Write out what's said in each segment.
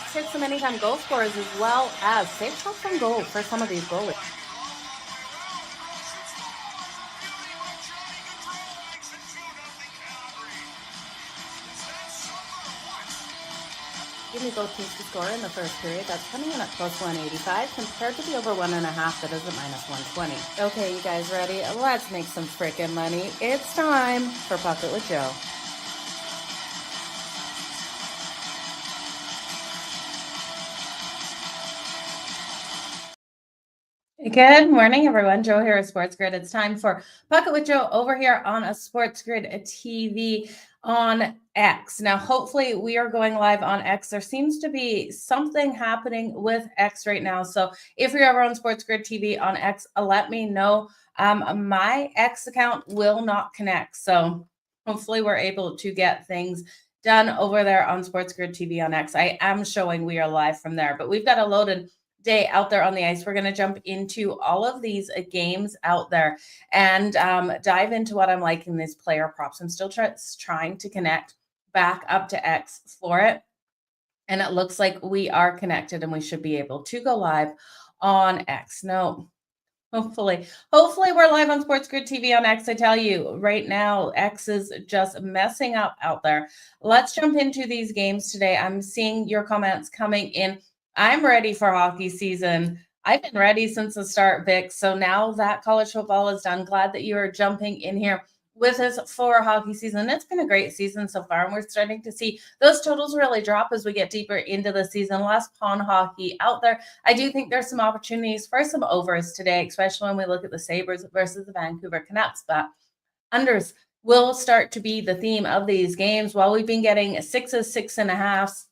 X hit some anytime goal scorers as well as safe shots on goal for some of these goalies. Give me both teams to score in the first period. That's coming in at plus 185 compared to the over 1.5 that is at minus 120. Okay, you guys ready? Let's make some freaking money. It's time for Pocket with Jo. Good morning, everyone. Jo here at SportsGrid. It's time for Pocket with Jo over here on a SportsGrid TV on X. Now, hopefully we are going live on X. There seems to be something happening with X right now. So if you're ever on SportsGrid TV on X, let me know. My X account will not connect. So hopefully we're able to get things done over there on SportsGrid TV on X. I am showing we are live from there, but we've got a loaded day out there on the ice. We're going to jump into all of these games out there and dive into what I'm liking these player props. I'm still trying to connect back up to X for it. And it looks like we are connected and we should be able to go live on X. No, hopefully we're live on SportsGrid TV on X. I tell you right now, X is just messing up out there. Let's jump into these games today. I'm seeing your comments coming in. I'm ready for hockey season. I've been ready since the start, Vic. So now that college football is done, glad that you are jumping in here with us for hockey season. It's been a great season so far, and we're starting to see those totals really drop as we get deeper into the season. Less pawn hockey out there. I do think there's some opportunities for some overs today, especially when we look at the Sabres versus the Vancouver Canucks. But unders will start to be the theme of these games. While we've been getting sixes, 6.5s,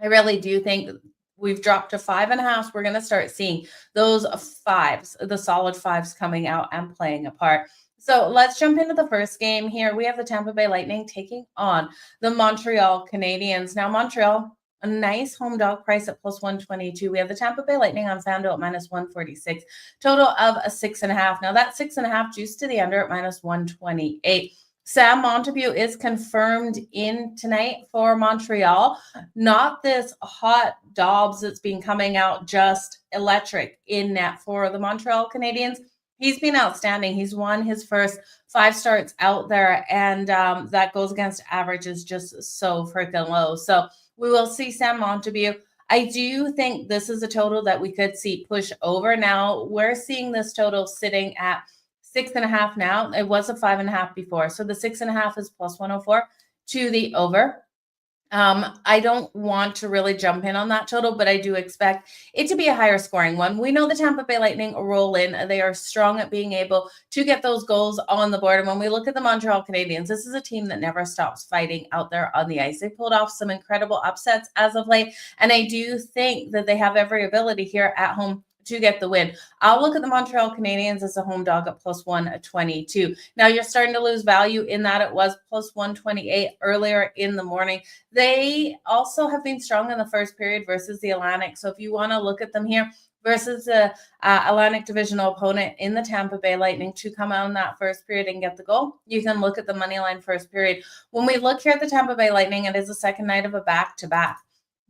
I really do think we've dropped to 5.5. We're going to start seeing those fives, the solid fives coming out and playing a part. So let's jump into the first game here. We have the Tampa Bay Lightning taking on the Montreal Canadiens. Now, Montreal, a nice home dog price at plus 122. We have the Tampa Bay Lightning on FanDuel at minus 146. Total of a 6.5. Now, that 6.5 juice to the under at minus 128. Sam Montague is confirmed in tonight for Montreal. Not this hot Dobbs that's been coming out just electric in net for the Montreal Canadiens. He's been outstanding. He's won his first 5 starts out there, and that goes against average is just so freaking low. So we will see Sam Montague. I do think this is a total that we could see push over. Now, we're seeing this total sitting at 6.5 now. It was a 5.5 before. So the 6.5 is plus 104 to the over. I don't want to really jump in on that total, but I do expect it to be a higher scoring one. We know the Tampa Bay Lightning roll in. They are strong at being able to get those goals on the board. And when we look at the Montreal Canadiens, this is a team that never stops fighting out there on the ice. They pulled off some incredible upsets as of late. And I do think that they have every ability here at home to get the win. I'll look at the Montreal Canadiens as a home dog at plus 122. Now you're starting to lose value in that it was plus 128 earlier in the morning. They also have been strong in the first period versus the Atlantic. So if you want to look at them here versus the Atlantic divisional opponent in the Tampa Bay Lightning to come out in that first period and get the goal, you can look at the money line first period. When we look here at the Tampa Bay Lightning, it is the second night of a back-to-back.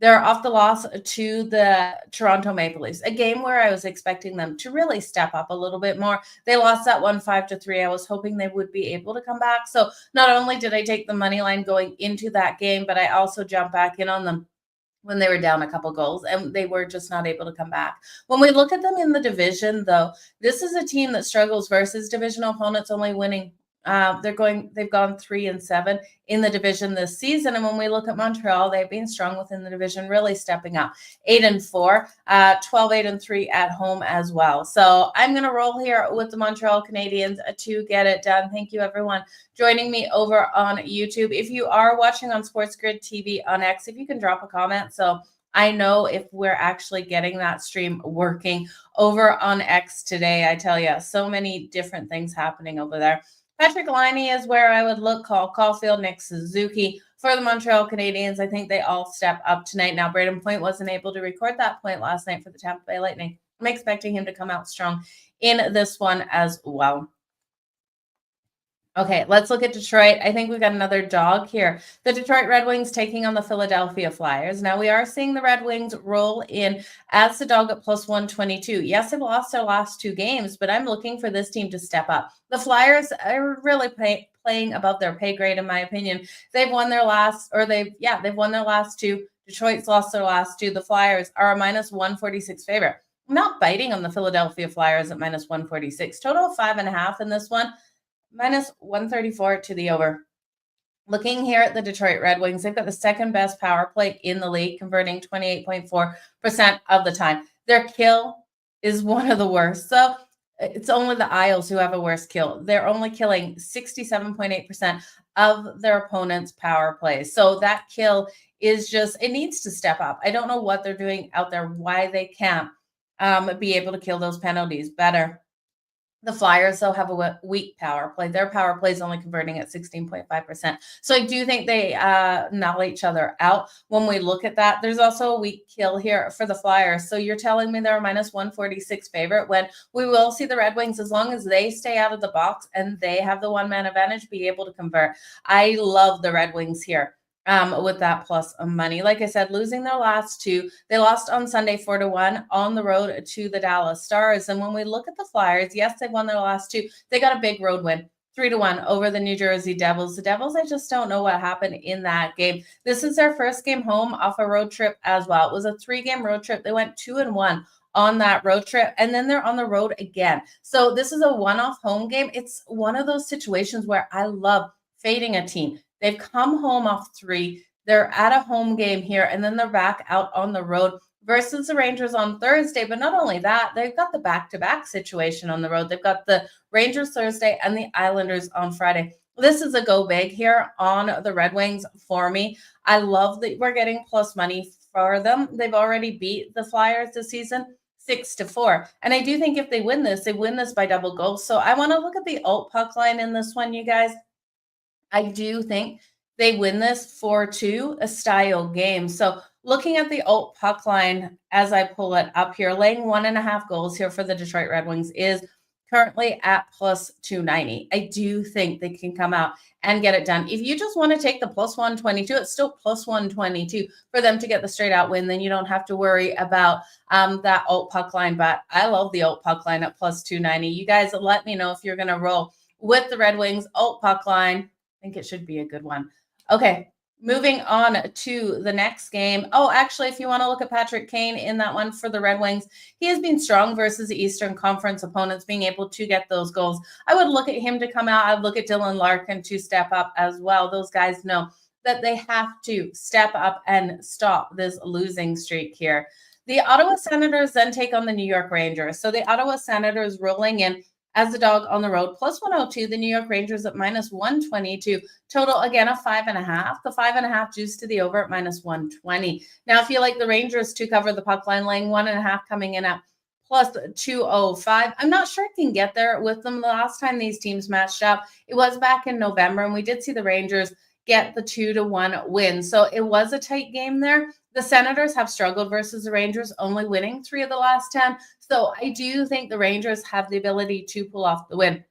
They're off the loss to the Toronto Maple Leafs, a game where I was expecting them to really step up a little bit more. They lost that one 5-3. I was hoping they would be able to come back. So not only did I take the money line going into that game, but I also jumped back in on them when they were down a couple goals, and they were just not able to come back. When we look at them in the division, though, this is a team that struggles versus divisional opponents, only winning. They've gone 3-7 in the division this season. And when we look at Montreal, they've been strong within the division, really stepping up. 8-4, 12-8-3 at home as well. So I'm going to roll here with the Montreal Canadiens to get it done. Thank you, everyone, joining me over on YouTube. If you are watching on SportsGrid TV on X, if you can drop a comment so I know if we're actually getting that stream working over on X today. I tell you, so many different things happening over there. Patrick Laine is where I would look. Cole Caulfield, Nick Suzuki for the Montreal Canadiens. I think they all step up tonight. Now, Braden Point wasn't able to record that point last night for the Tampa Bay Lightning. I'm expecting him to come out strong in this one as well. Okay, let's look at Detroit. I think we've got another dog here. The Detroit Red Wings taking on the Philadelphia Flyers. Now, we are seeing the Red Wings roll in as the dog at plus 122. Yes, they've lost their last two games, but I'm looking for this team to step up. The Flyers are really playing above their pay grade, in my opinion. They've won their last, they've won their last two. Detroit's lost their last two. The Flyers are a minus 146 favorite. I'm not biting on the Philadelphia Flyers at minus 146. Total of 5.5 in this one. Minus 134 to the over. Looking here at the Detroit Red Wings, they've got the second best power play in the league, converting 28.4% of the time. Their kill is one of the worst. So it's only the Isles who have a worse kill. They're only killing 67.8% of their opponent's power plays. So that kill is just, it needs to step up. I don't know what they're doing out there, why they can't be able to kill those penalties better. The Flyers, though, have a weak power play. Their power play is only converting at 16.5%. So I do think they null each other out. When we look at that, there's also a weak kill here for the Flyers. So you're telling me they're a minus 146 favorite when we will see the Red Wings, as long as they stay out of the box and they have the one-man advantage, be able to convert. I love the Red Wings here. With that plus money. Like I said, losing their last two. They lost on Sunday 4-1 on the road to the Dallas Stars. And when we look at the Flyers, yes, they've won their last two. They got a big road win, 3-1 over the New Jersey Devils. The Devils, I just don't know what happened in that game. This is their first game home off a road trip as well. It was a 3-game road trip. They went 2-1 on that road trip, and then they're on the road again. So this is a one-off home game. It's one of those situations where I love fading a team. They've come home off 3. They're at a home game here, and then they're back out on the road versus the Rangers on Thursday. But not only that, they've got the back-to-back situation on the road. They've got the Rangers Thursday and the Islanders on Friday. This is a go big here on the Red Wings for me. I love that we're getting plus money for them. They've already beat the Flyers this season 6-4. And I do think if they win this by double goals. So I want to look at the alt puck line in this one, you guys. I do think they win this 4-2, a style game. So looking at the alt puck line as I pull it up here, laying 1.5 goals here for the Detroit Red Wings is currently at plus 290. I do think they can come out and get it done. If you just want to take the plus 122, it's still plus 122 for them to get the straight out win. Then you don't have to worry about that alt puck line. But I love the alt puck line at plus 290. You guys let me know if you're going to roll with the Red Wings alt puck line. I think it should be a good one. Okay, moving on to the next game. Oh, actually, if you want to look at Patrick Kane in that one for the Red Wings, he has been strong versus the Eastern Conference opponents, being able to get those goals. I would look at him to come out. I'd look at Dylan Larkin to step up as well. Those guys know that they have to step up and stop this losing streak here. The Ottawa Senators then take on the New York Rangers. So the Ottawa Senators rolling in as the dog on the road, plus 102. The New York Rangers at minus 122. Total, again, of 5.5. The 5.5 juice to the over at minus 120. Now, if you like the Rangers to cover the puck line, laying 1.5 coming in at plus 205. I'm not sure I can get there with them. The last time these teams matched up, it was back in November, and we did see the Rangers get the 2-1 win. So it was a tight game there. The Senators have struggled versus the Rangers, only winning 3 of the last 10. So I do think the Rangers have the ability to pull off the win.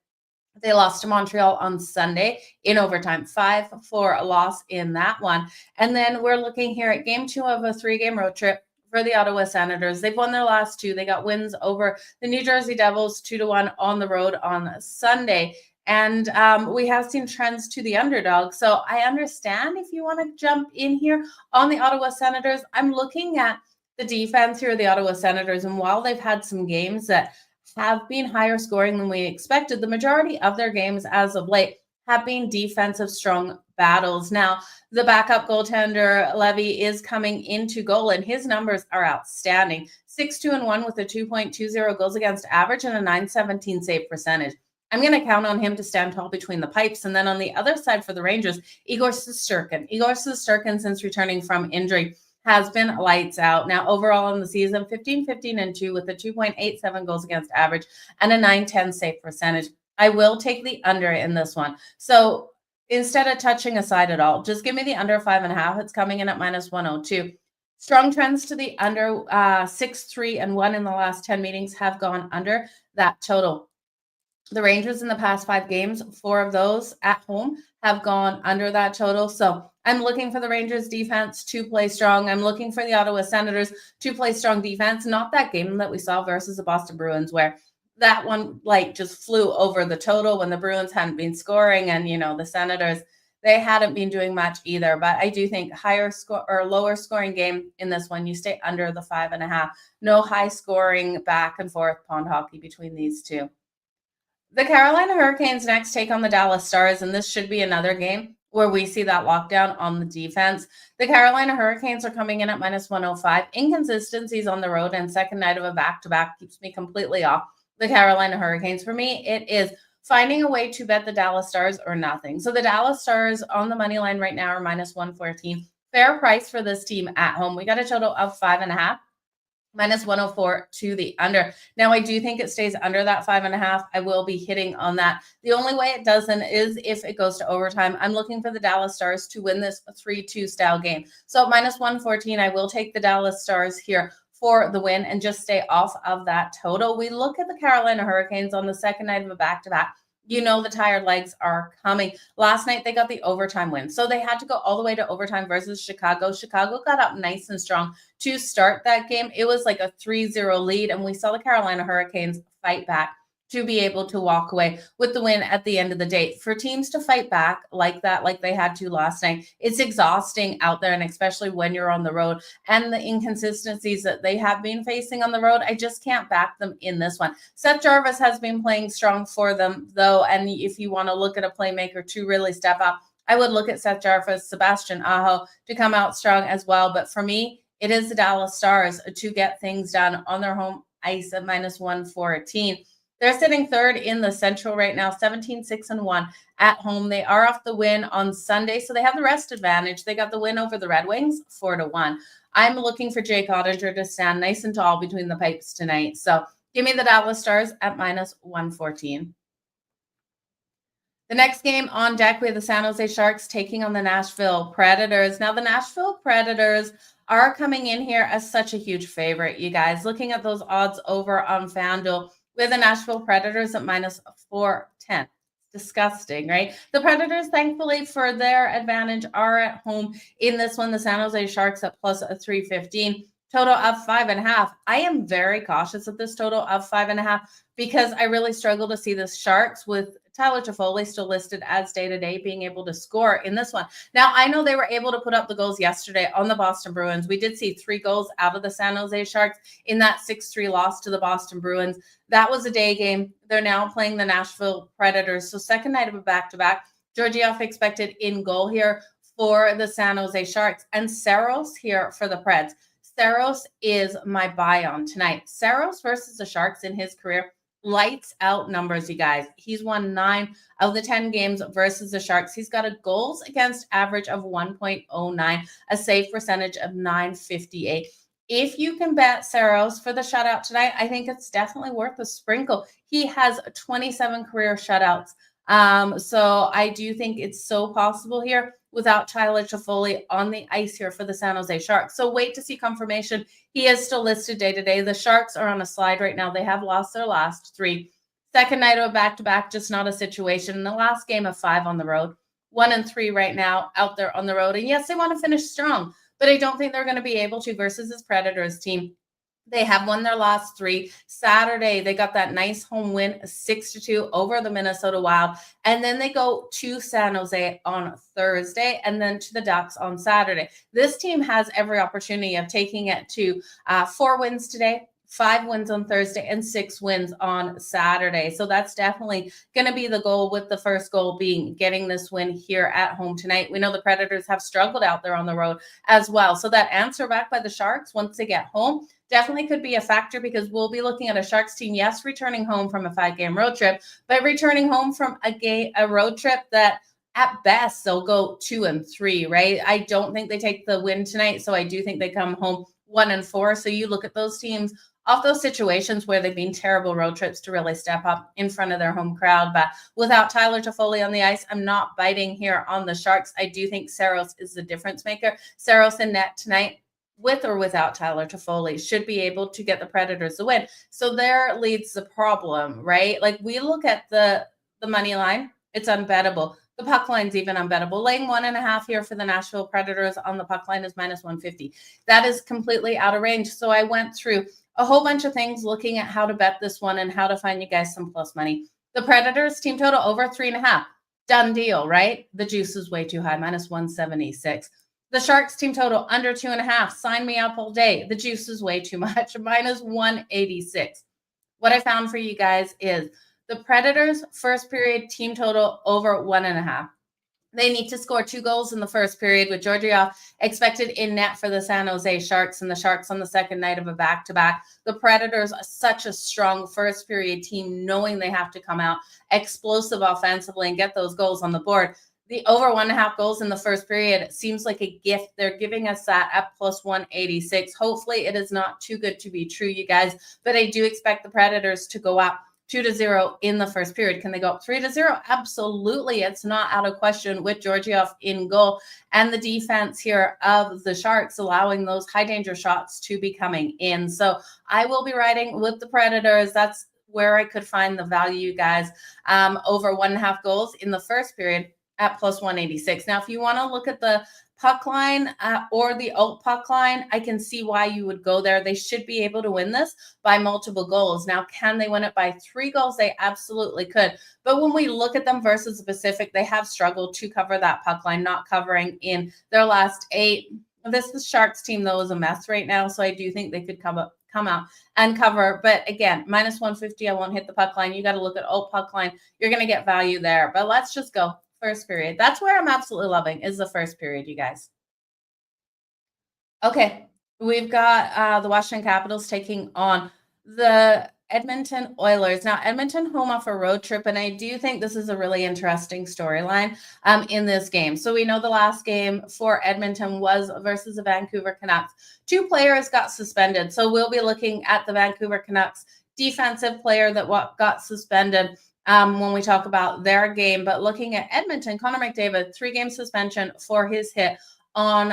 They lost to Montreal on Sunday in overtime, 5-4 loss in that one. And then we're looking here at game 2 of a 3-game road trip for the Ottawa Senators. They've won their last 2. They got wins over the New Jersey Devils 2-1 on the road on Sunday. And we have seen trends to the underdog. So I understand if you want to jump in here on the Ottawa Senators. I'm looking at the defense here of the Ottawa Senators. And while they've had some games that have been higher scoring than we expected, the majority of their games as of late have been defensive strong battles. Now, the backup goaltender, Levy, is coming into goal, and his numbers are outstanding. 6-2-1 with a 2.20 goals against average and a .917 save percentage. I'm going to count on him to stand tall between the pipes. And then on the other side for the Rangers, Igor Shesterkin. Igor Shesterkin, since returning from injury, has been lights out. Now, overall in the season, 15-15-2 with a 2.87 goals against average and a .910 save percentage. I will take the under in this one. So instead of touching a side at all, just give me the under 5.5. It's coming in at minus 102. Strong trends to the under 6-3-1 in the last 10 meetings have gone under that total. The Rangers in the past 5 games, 4 of those at home have gone under that total. So I'm looking for the Rangers defense to play strong. I'm looking for the Ottawa Senators to play strong defense, not that game that we saw versus the Boston Bruins where that one like just flew over the total when the Bruins hadn't been scoring, and the Senators, they hadn't been doing much either. But I do think higher score or lower scoring game in this one. You stay under the 5.5. No high scoring back and forth pond hockey between these two. The Carolina Hurricanes next take on the Dallas Stars, and this should be another game where we see that lockdown on the defense. The Carolina Hurricanes are coming in at minus 105. Inconsistencies on the road and second night of a back-to-back keeps me completely off the Carolina Hurricanes. For me, it is finding a way to bet the Dallas Stars or nothing. So the Dallas Stars on the money line right now are minus 114. Fair price for this team at home. We got a total of 5.5. Minus 104 to the under. Now, I do think it stays under that 5.5. I will be hitting on that. The only way it doesn't is if it goes to overtime. I'm looking for the Dallas Stars to win this 3-2 style game. So minus 114, I will take the Dallas Stars here for the win and just stay off of that total. We look at the Carolina Hurricanes on the second night of a back-to-back. The tired legs are coming. Last night, they got the overtime win. So they had to go all the way to overtime versus Chicago. Chicago got up nice and strong to start that game. It was like a 3-0 lead, and we saw the Carolina Hurricanes fight back to be able to walk away with the win at the end of the day. For teams to fight back like that, like they had to last night, it's exhausting out there, and especially when you're on the road. And the inconsistencies that they have been facing on the road, I just can't back them in this one. Seth Jarvis has been playing strong for them, though, and if you want to look at a playmaker to really step up, I would look at Seth Jarvis, Sebastian Aho to come out strong as well. But for me, it is the Dallas Stars to get things done on their home ice at minus 114. They're sitting third in the Central right now, 17-6-1 at home. They are off the win on Sunday, so they have the rest advantage. They got the win over the Red Wings, 4-1. I'm looking for Jake Oettinger to stand nice and tall between the pipes tonight. So give me the Dallas Stars at minus 114. The next game on deck, we have the San Jose Sharks taking on the Nashville Predators. Now, the Nashville Predators are coming in here as such a huge favorite, you guys. Looking at those odds over on FanDuel, with the Nashville Predators at minus 410. Disgusting, right? The Predators, thankfully, for their advantage, are at home in this one. The San Jose Sharks at plus 315. Total of 5.5. I am very cautious at this total of 5.5 because I really struggle to see the Sharks with Tyler Toffoli still listed as day-to-day being able to score in this one. Now, I know they were able to put up the goals yesterday on the Boston Bruins. We did see 3 goals out of the San Jose Sharks in that 6-3 loss to the Boston Bruins. That was a day game. They're now playing the Nashville Predators. So second night of a back-to-back. Georgiev expected in goal here for the San Jose Sharks. And Saros here for the Preds. Saros is my buy on tonight. Saros versus the Sharks in his career. Lights out numbers, you guys. He's won 9 of the 10 games versus the Sharks. He's got a goals against average of 1.09, a save percentage of 958. If you can bet Saros for the shutout tonight, I think it's definitely worth a sprinkle. He has 27 career shutouts. So I do think it's so possible here without Tyler Toffoli on the ice here for the San Jose Sharks. So wait to see confirmation. He is still listed day-to-day. The Sharks are on a slide right now. They have lost their last 3. Second night of a back-to-back, just not a situation. In the last game of 5 on the road, 1-3 right now out there on the road. And yes, they want to finish strong, but I don't think they're going to be able to versus this Predators team. They have won their last 3. Saturday, they got that nice home win, 6-2 over the Minnesota Wild. And then they go to San Jose on Thursday and then to the Ducks on Saturday. This team has every opportunity of taking it to 4 wins today, 5 wins on Thursday, and 6 wins on Saturday. So that's definitely going to be the goal, with the first goal being getting this win here at home tonight. We know the Predators have struggled out there on the road as well. So that answer back by the Sharks once they get home definitely could be a factor, because we'll be looking at a Sharks team, yes, returning home from a 5-game road trip, but returning home from a road trip that at best they'll go 2-3, right? I don't think they take the win tonight, so I do think they come home 1-4. So you look at those teams off those situations where they've been terrible road trips to really step up in front of their home crowd. But without Tyler Toffoli on the ice, I'm not biting here on the Sharks. I do think Saros is the difference maker. Saros in net tonight. with or without Tyler Toffoli, should be able to get the Predators the win. So there leads the problem, right? Like we look at the money line, it's unbettable. The puck line's even unbettable. Laying 1.5 here for the Nashville Predators on the puck line is -150. That is completely out of range. So I went through a whole bunch of things looking at how to bet this one and how to find you guys some plus money. The Predators team total over 3.5. Done deal, right? The juice is way too high, -176. The Sharks team total under 2.5. Sign me up all day. The juice is way too much, -186. What I found for you guys is the Predators first period team total over 1.5. They need to score 2 goals in the first period, with Georgiev expected in net for the San Jose Sharks, and the Sharks on the second night of a back-to-back. The Predators are such a strong first period team, knowing they have to come out explosive offensively and get those goals on the board. The over 1.5 goals in the first period seems like a gift. They're giving us that at +186. Hopefully it is not too good to be true, you guys, but I do expect the Predators to go up 2-0 in the first period. Can they go up 3-0? Absolutely. It's not out of question with Georgiev in goal and the defense here of the Sharks allowing those high danger shots to be coming in. So I will be riding with the Predators. That's where I could find the value, guys, over 1.5 goals in the first period at +186. Now, if you want to look at the puck line or the alt puck line, I can see why you would go there. They should be able to win this by multiple goals. Now, can they win it by 3 goals? They absolutely could. But when we look at them versus the Pacific, they have struggled to cover that puck line, not covering in their last 8. This Sharks team, though, is a mess right now, so I do think they could come out and cover. But again, -150, I won't hit the puck line. You got to look at alt puck line. You're going to get value there. But let's just go first period. That's where I'm absolutely loving, is the first period, you guys. Okay, we've got the Washington Capitals taking on the Edmonton Oilers. Now, Edmonton home off a road trip, and I do think this is a really interesting storyline in this game. So we know the last game for Edmonton was versus the Vancouver Canucks. 2 players got suspended, so we'll be looking at the Vancouver Canucks defensive player that got suspended when we talk about their game. But looking at Edmonton, Connor McDavid, 3-game suspension for his hit on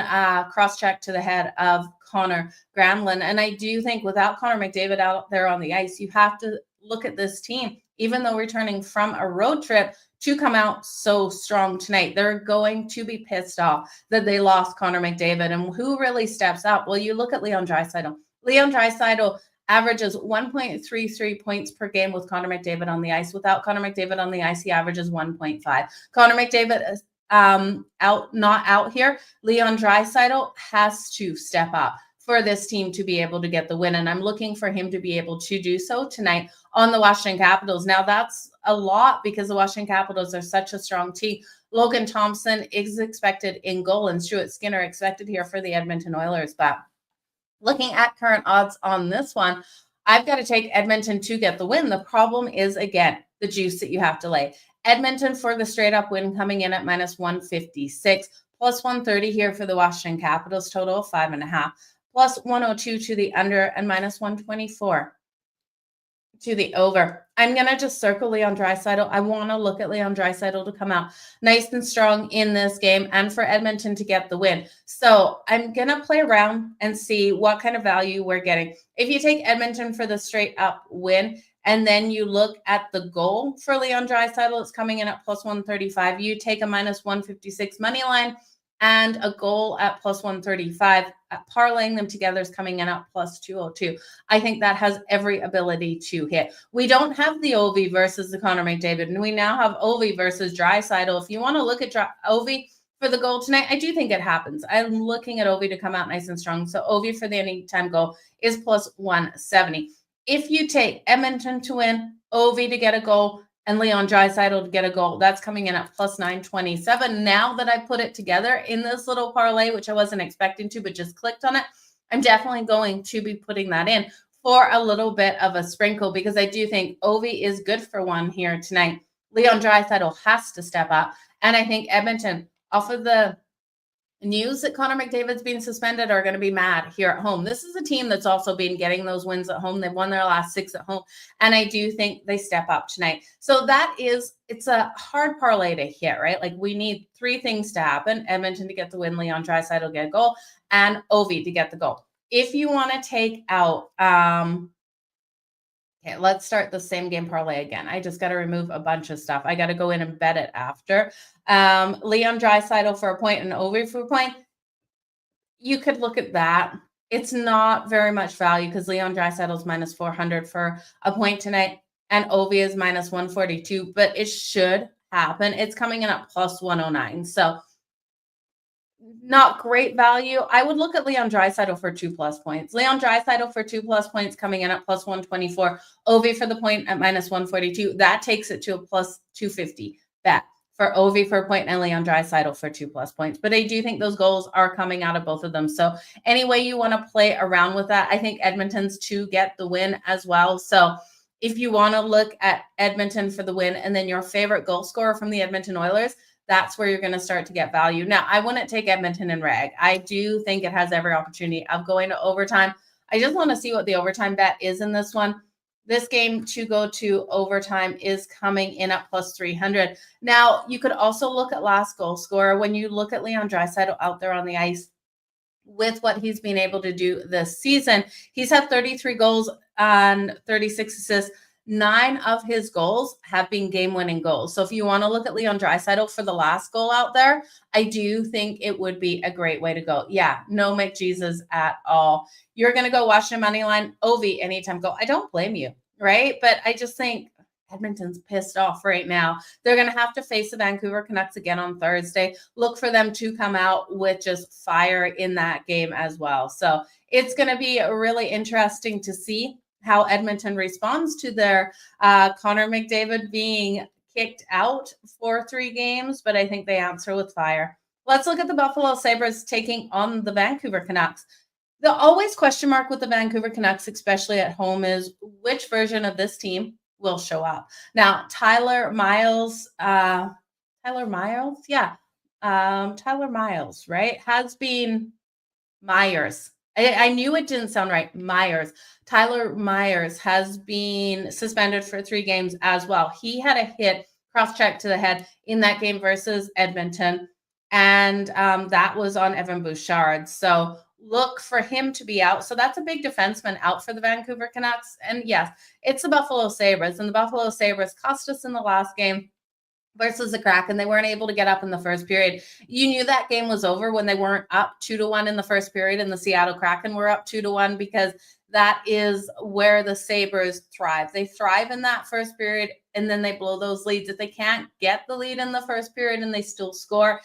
cross-check to the head of Connor Granlund. And I do think without Connor McDavid out there on the ice, you have to look at this team, even though returning from a road trip, to come out so strong tonight. They're going to be pissed off that they lost Connor McDavid. And who really steps up? Well, you look at Leon Draisaitl. Leon Draisaitl averages 1.33 points per game with Connor McDavid on the ice. Without Connor McDavid on the ice, he averages 1.5. Connor McDavid is not out here. Leon Draisaitl has to step up for this team to be able to get the win. And I'm looking for him to be able to do so tonight on the Washington Capitals. Now, that's a lot because the Washington Capitals are such a strong team. Logan Thompson is expected in goal, and Stuart Skinner expected here for the Edmonton Oilers. But looking at current odds on this one, I've got to take Edmonton to get the win. The problem is, again, the juice that you have to lay. Edmonton for the straight up win coming in at -156, +130 here for the Washington Capitals, total of 5.5, +102 to the under, and -124 to the over. I'm going to just circle Leon Draisaitl. I want to look at Leon Draisaitl to come out nice and strong in this game and for Edmonton to get the win. So I'm going to play around and see what kind of value we're getting. If you take Edmonton for the straight up win, and then you look at the goal for Leon Draisaitl, it's coming in at +135. You take a -156 money line and a goal at +135. Parlaying them together is coming in at +202. I think that has every ability to hit. We don't have the Ovi versus the Connor McDavid, and we now have Ovi versus Draisaitl. If you want to look at Ovi for the goal tonight, I do think it happens. I'm looking at Ovi to come out nice and strong. So Ovi for the anytime goal is +170. If you take Edmonton to win, Ovi to get a goal, and Leon Draisaitl to get a goal, that's coming in at +927. Now that I put it together in this little parlay, which I wasn't expecting to, but just clicked on it, I'm definitely going to be putting that in for a little bit of a sprinkle, because I do think Ovi is good for one here tonight. Leon Draisaitl has to step up. And I think Edmonton, off of the news that Connor McDavid's being suspended are going to be mad here at home. This is a team that's also been getting those wins at home. They've won their last 6 at home, and I do think they step up tonight. So it's a hard parlay to hit, right? Like we need 3 things to happen. Edmonton to get the win, Leon Draisaitl to get a goal, and Ovi to get the goal. If you want to take out, okay, let's start the same game parlay again. I just got to remove a bunch of stuff. I got to go in and bet it after. Leon Draisaitl for a point and Ovi for a point. You could look at that. It's not very much value because Leon Draisaitl is minus 400 for a point tonight, and Ovi is minus 142, but it should happen. It's coming in at plus 109. So not great value. I would look at Leon Draisaitl for 2+ points. Leon Draisaitl for 2+ points coming in at plus 124. Ovi for the point at minus 142. That takes it to a plus 250 bet for Ovi for a point and Leon Draisaitl for 2+ points. But I do think those goals are coming out of both of them. So any way you want to play around with that, I think Edmonton's to get the win as well. So if you want to look at Edmonton for the win and then your favorite goal scorer from the Edmonton Oilers, that's where you're going to start to get value. Now, I wouldn't take Edmonton and rag. I do think it has every opportunity of going to overtime. I just want to see what the overtime bet is in this one. This game to go to overtime is coming in at plus 300. Now, you could also look at last goal scorer. When you look at Leon Draisaitl out there on the ice with what he's been able to do this season, he's had 33 goals and 36 assists. 9 of his goals have been game-winning goals. So if you want to look at Leon Draisaitl for the last goal out there, I do think it would be a great way to go. Yeah, no McJesus at all. You're going to go Washington money line, Ovi anytime goal. I don't blame you, right? But I just think Edmonton's pissed off right now. They're going to have to face the Vancouver Canucks again on Thursday. Look for them to come out with just fire in that game as well. So it's going to be really interesting to see how Edmonton responds to their Connor McDavid being kicked out for 3 games, but I think they answer with fire. Let's look at the Buffalo Sabres taking on the Vancouver Canucks. The always question mark with the Vancouver Canucks, especially at home, is which version of this team will show up. Now, Tyler Miles, right, has been Myers. I knew it didn't sound right. Myers. Tyler Myers has been suspended for 3 games as well. He had a hit cross-check to the head in that game versus Edmonton, and that was on Evan Bouchard. So look for him to be out. So that's a big defenseman out for the Vancouver Canucks. And yes, it's the Buffalo Sabres, and the Buffalo Sabres cost us in the last game versus the Kraken. They weren't able to get up in the first period. You knew that game was over when they weren't up 2-1 in the first period, and the Seattle Kraken were up 2-1, because that is where the Sabres thrive. They thrive in that first period, and then they blow those leads. If they can't get the lead in the first period and they still score,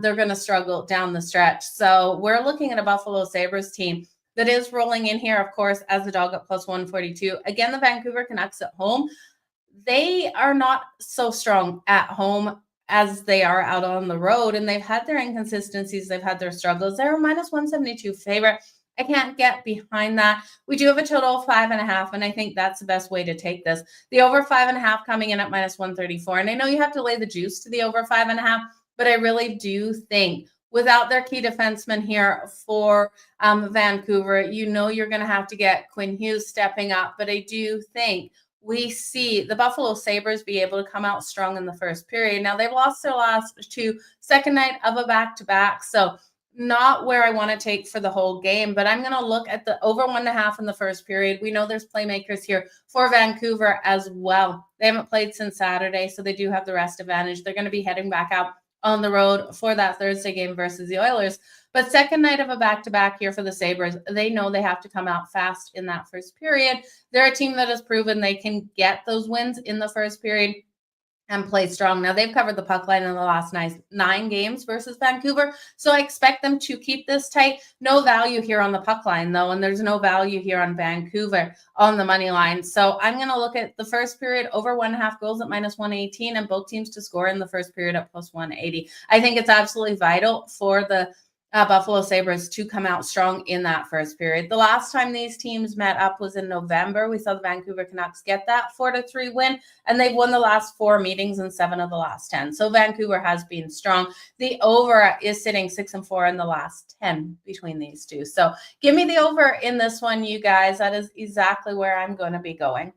they're going to struggle down the stretch. So we're looking at a Buffalo Sabres team that is rolling in here, of course, as a dog at plus 142. Again, the Vancouver Canucks at home, they are not so strong at home as they are out on the road, and they've had their inconsistencies. They've had their struggles. They're a minus 172 favorite. I can't get behind that. We do have a total of 5.5, and I think that's the best way to take this. The over 5.5 coming in at minus 134. And I know you have to lay the juice to the over 5.5, but I really do think without their key defenseman here for Vancouver, you're going to have to get Quinn Hughes stepping up. But I do think we see the Buffalo Sabres be able to come out strong in the first period. Now, they've lost their last 2, second night of a back-to-back. So not where I want to take for the whole game, but I'm going to look at the over 1.5 in the first period. We know there's playmakers here for Vancouver as well. They haven't played since Saturday, so they do have the rest advantage. They're going to be heading back out on the road for that Thursday game versus the Oilers. But second night of a back-to-back here for the Sabres, they know they have to come out fast in that first period. They're a team that has proven they can get those wins in the first period and play strong. Now, they've covered the puck line in the last 9 games versus Vancouver, so I expect them to keep this tight. No value here on the puck line, though, and there's no value here on Vancouver on the money line. So I'm going to look at the first period over 1.5 goals at minus 118, and both teams to score in the first period at plus 180. I think it's absolutely vital for the Buffalo Sabres to come out strong in that first period. The last time these teams met up was in November. We saw the Vancouver Canucks get that 4-3 win, and they've won the last 4 meetings in 7 of the last 10. So Vancouver has been strong. The over is sitting 6-4 in the last 10 between these two. So give me the over in this one, you guys. That is exactly where I'm going to be going.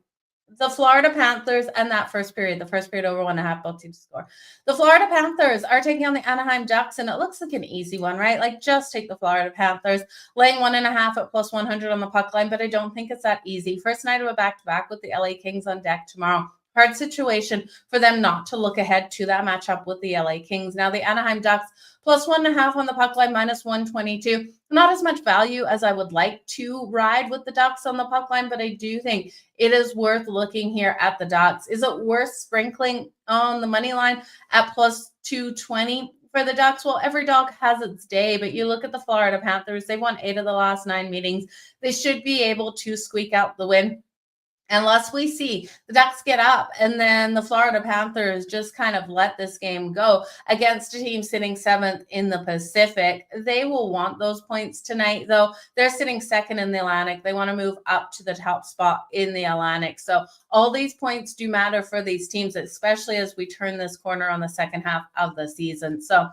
The Florida Panthers and that first period over 1.5, both teams score. The Florida Panthers are taking on the Anaheim Ducks, and it looks like an easy one, right? Like, just take the Florida Panthers, laying 1.5 at +100 on the puck line, but I don't think it's that easy. First night of a back-to-back with the LA Kings on deck tomorrow. Hard situation for them not to look ahead to that matchup with the LA Kings. Now, the Anaheim Ducks +1.5 on the puck line, -122. Not as much value as I would like to ride with the Ducks on the puck line, but I do think it is worth looking here at the Ducks. Is it worth sprinkling on the money line at +220 for the Ducks? Well, every dog has its day, but you look at the Florida Panthers, they won 8 of the last 9 meetings. They should be able to squeak out the win. Unless we see the Ducks get up and then the Florida Panthers just kind of let this game go against a team sitting 7th in the Pacific. They will want those points tonight, though. They're sitting 2nd in the Atlantic. They want to move up to the top spot in the Atlantic. So all these points do matter for these teams, especially as we turn this corner on the second half of the season. So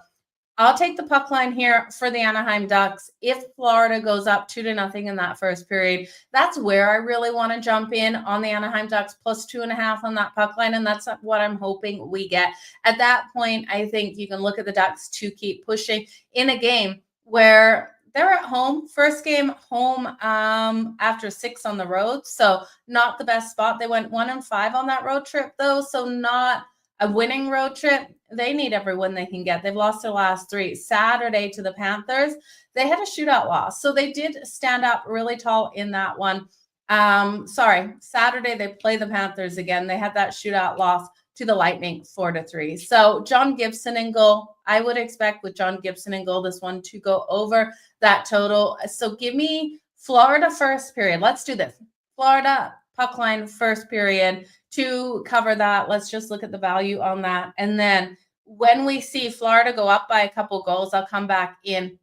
I'll take the puck line here for the Anaheim Ducks. If Florida goes up 2-0 in that first period, that's where I really want to jump in on the Anaheim Ducks +2.5 on that puck line, and that's what I'm hoping we get. At that point, I think you can look at the Ducks to keep pushing in a game where they're at home. First game home after 6 on the road, so not the best spot. They went 1-5 on that road trip, though, so not a winning road trip. They need every win they can get. They've lost their last 3. Saturday to the Panthers, they had a shootout loss. So they did stand up really tall in that one. Saturday they play the Panthers again. They had that shootout loss to the Lightning 4-3. So John Gibson in goal. I would expect with John Gibson in goal, this one to go over that total. So give me Florida first period. Let's do this. Florida puck line first period to cover that. Let's just look at the value on that. And then when we see Florida go up by a couple goals, I'll come back in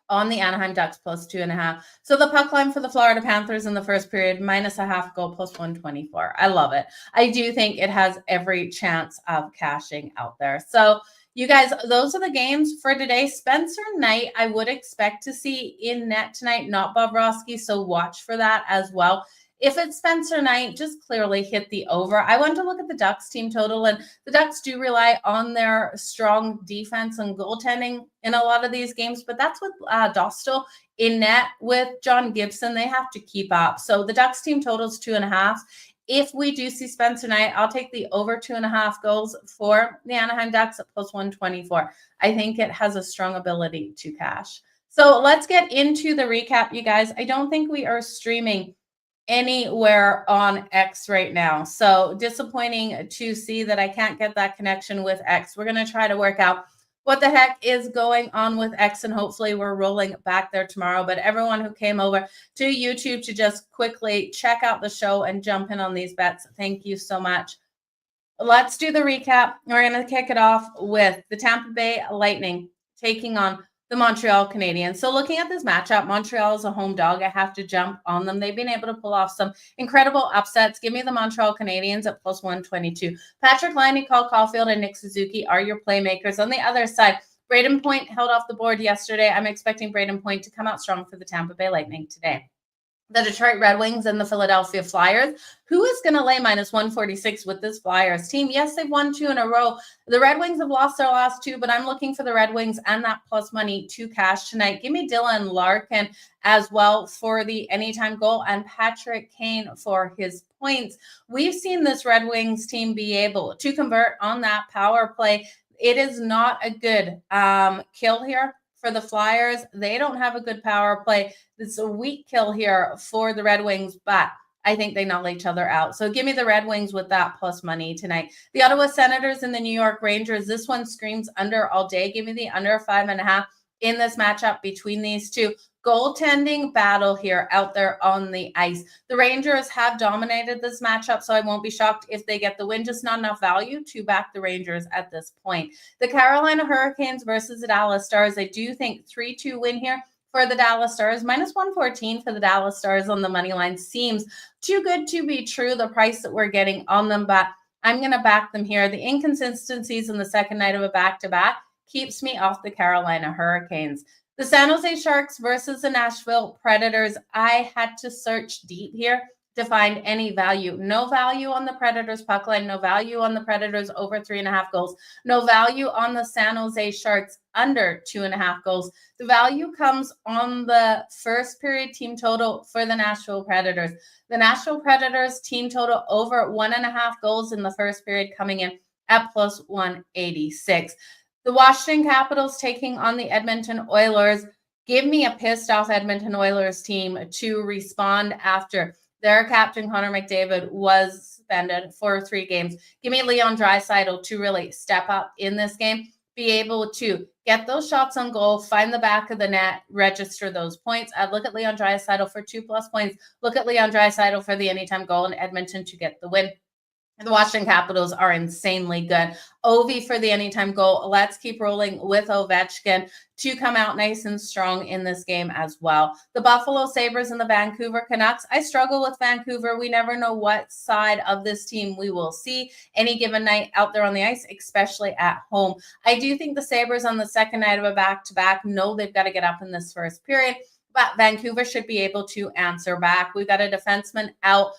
on the Anaheim Ducks +2.5. So the puck line for the Florida Panthers in the first period, -0.5 goal +124. I love it. I do think it has every chance of cashing out there. So you guys, those are the games for today. Spencer Knight, I would expect to see in net tonight, not Bobrovsky. So watch for that as well. If it's Spencer Knight, just clearly hit the over. I want to look at the Ducks team total, and the Ducks do rely on their strong defense and goaltending in a lot of these games, but that's with Dostal in net with John Gibson. They have to keep up. So the Ducks team total is 2.5. If we do see Spencer Knight, I'll take the over 2.5 goals for the Anaheim Ducks at +124. I think it has a strong ability to cash. So let's get into the recap, you guys. I don't think we are streaming anywhere on X right now. So disappointing to see that I can't get that connection with X. We're going to try to work out what the heck is going on with X, and hopefully we're rolling back there tomorrow. But everyone who came over to YouTube to just quickly check out the show and jump in on these bets, thank you so much. Let's do the recap. We're going to kick it off with the Tampa Bay Lightning taking on the Montreal Canadiens. So looking at this matchup, Montreal is a home dog. I have to jump on them. They've been able to pull off some incredible upsets. Give me the Montreal Canadiens at +122. Patrick Laine, Cole Caulfield, and Nick Suzuki are your playmakers. On the other side, Braden Point held off the board yesterday. I'm expecting Braden Point to come out strong for the Tampa Bay Lightning today. The Detroit Red Wings and the Philadelphia Flyers. Who is going to lay -146 with this Flyers team? Yes, they've won 2 in a row. The Red Wings have lost their last 2, but I'm looking for the Red Wings and that plus money to cash tonight. Give me Dylan Larkin as well for the anytime goal and Patrick Kane for his points. We've seen this Red Wings team be able to convert on that power play. It is not a good kill here for the Flyers. They don't have a good power play. It's a weak kill here for the Red Wings, but I think they null each other out. So give me the Red Wings with that plus money tonight. The Ottawa Senators and the New York Rangers. This one screams under all day. Give me the under 5.5 in this matchup between these two. goaltending battle here out there on the ice. The Rangers have dominated this matchup, so I won't be shocked if they get the win. Just not enough value to back the Rangers at this point. The Carolina Hurricanes versus the Dallas Stars. I do think 3-2 win here for the Dallas Stars. -114 for the Dallas Stars on the money line seems too good to be true, the price that we're getting on them, but I'm going to back them here. The inconsistencies in the second night of a back-to-back keeps me off the Carolina Hurricanes. The San Jose Sharks versus the Nashville Predators. I had to search deep here to find any value. No value on the Predators puck line, no value on the Predators over 3.5 goals, no value on the San Jose Sharks under 2.5 goals. The value comes on the first period team total for the Nashville Predators. The Nashville Predators team total over 1.5 goals in the first period coming in at +186. The Washington Capitals taking on the Edmonton Oilers. Give me a pissed off Edmonton Oilers team to respond after their captain, Connor McDavid, was suspended for 3 games. Give me Leon Draisaitl to really step up in this game, be able to get those shots on goal, find the back of the net, register those points. I'd look at Leon Draisaitl for 2+ points. Look at Leon Draisaitl for the anytime goal in Edmonton to get the win. The Washington Capitals are insanely good. Ovi for the anytime goal. Let's keep rolling with Ovechkin to come out nice and strong in this game as well. The Buffalo Sabres and the Vancouver Canucks. I struggle with Vancouver. We never know what side of this team we will see any given night out there on the ice, especially at home. I do think the Sabres on the second night of a back-to-back know they've got to get up in this first period, but Vancouver should be able to answer back. We've got a defenseman out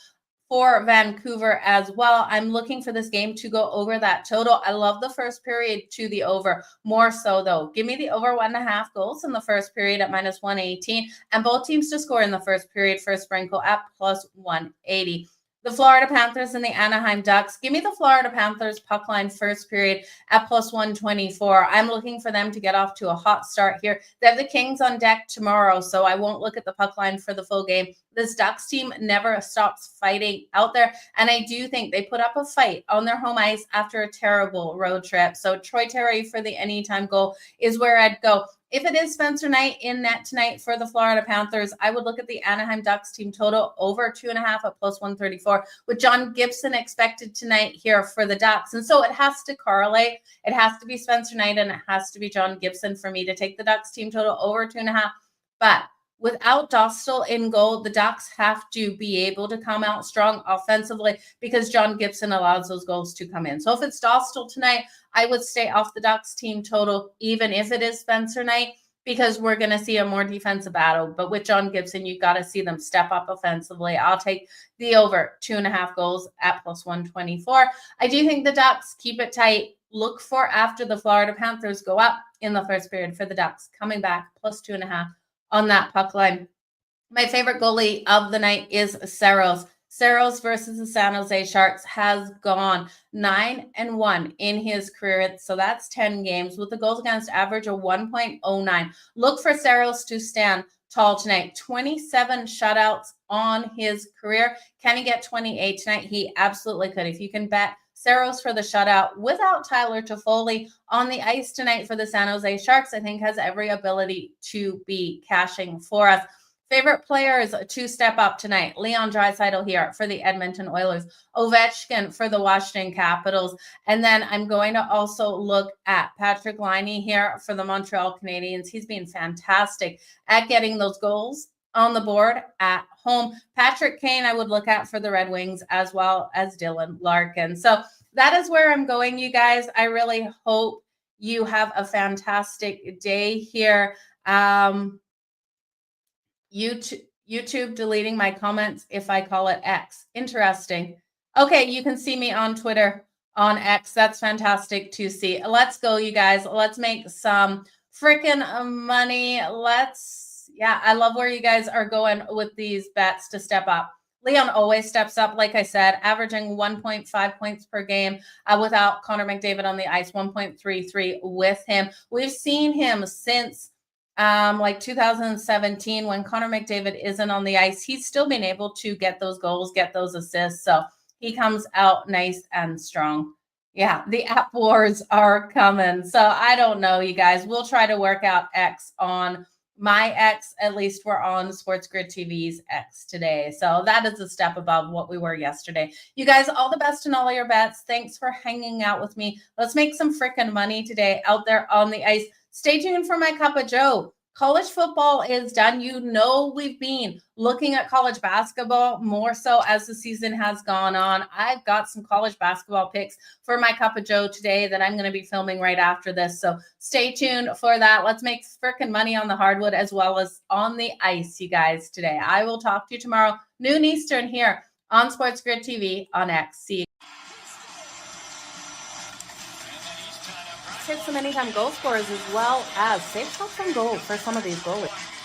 for Vancouver as well. I'm looking for this game to go over that total. I love the first period to the over. More so, though. Give me the over 1.5 goals in the first period at -118, and both teams to score in the first period for a sprinkle at +180. The Florida Panthers and the Anaheim Ducks. Give me the Florida Panthers puck line first period at +124. I'm looking for them to get off to a hot start here. They have the Kings on deck tomorrow, so I won't look at the puck line for the full game. This Ducks team never stops fighting out there, and I do think they put up a fight on their home ice after a terrible road trip. So Troy Terry for the anytime goal is where I'd go. If it is Spencer Knight in net tonight for the Florida Panthers, I would look at the Anaheim Ducks team total over 2.5 at +134, with John Gibson expected tonight here for the Ducks. And so it has to correlate. It has to be Spencer Knight and it has to be John Gibson for me to take the Ducks team total over 2.5. But without Dostal in goal, the Ducks have to be able to come out strong offensively because John Gibson allows those goals to come in. So if it's Dostal tonight, I would stay off the Ducks team total, even if it is Spencer Knight, because we're going to see a more defensive battle. But with John Gibson, you've got to see them step up offensively. I'll take the over 2.5 goals at +124. I do think the Ducks keep it tight. Look for after the Florida Panthers go up in the first period for the Ducks, coming back +2.5 on that puck line. My favorite goalie of the night is Saros. Saros versus the San Jose Sharks has gone 9-1 in his career. So that's 10 games with the goals against average of 1.09. Look for Saros to stand tall tonight. 27 shutouts on his career. Can he get 28 tonight? He absolutely could. If you can bet Saros for the shutout without Tyler Toffoli on the ice tonight for the San Jose Sharks, I think has every ability to be cashing for us. Favorite players to step up tonight. Leon Draisaitl here for the Edmonton Oilers. Ovechkin for the Washington Capitals. And then I'm going to also look at Patrick Laine here for the Montreal Canadiens. He's been fantastic at getting those goals on the board at home. Patrick Kane I would look at for the Red Wings, as well as Dylan Larkin. So that is where I'm going, you guys. I really hope you have a fantastic day here. YouTube deleting my comments if I call it X. Interesting. Okay, you can see me on Twitter on X. That's fantastic to see. Let's go, you guys. Let's make some freaking money. Yeah, I love where you guys are going with these bets to step up. Leon always steps up, like I said, averaging 1.5 points per game without Connor McDavid on the ice, 1.33 with him. We've seen him since like 2017 when Connor McDavid isn't on the ice. He's still been able to get those goals, get those assists. So he comes out nice and strong. Yeah, the app wars are coming. So I don't know, you guys. We'll try to work out X on my X, at least we're on SportsGrid TV's X today. So that is a step above what we were yesterday. You guys, all the best in all your bets. Thanks for hanging out with me. Let's make some freaking money today out there on the ice. Stay tuned for my Cup of Joe. College football is done. You know, we've been looking at college basketball more so as the season has gone on. I've got some college basketball picks for my Cup of Joe today that I'm going to be filming right after this. So stay tuned for that. Let's make freaking money on the hardwood as well as on the ice, you guys, today. I will talk to you tomorrow, noon Eastern, here on SportsGrid TV on X. See you. Hit some anytime goal scorers as well as save shots on goal for some of these goalies.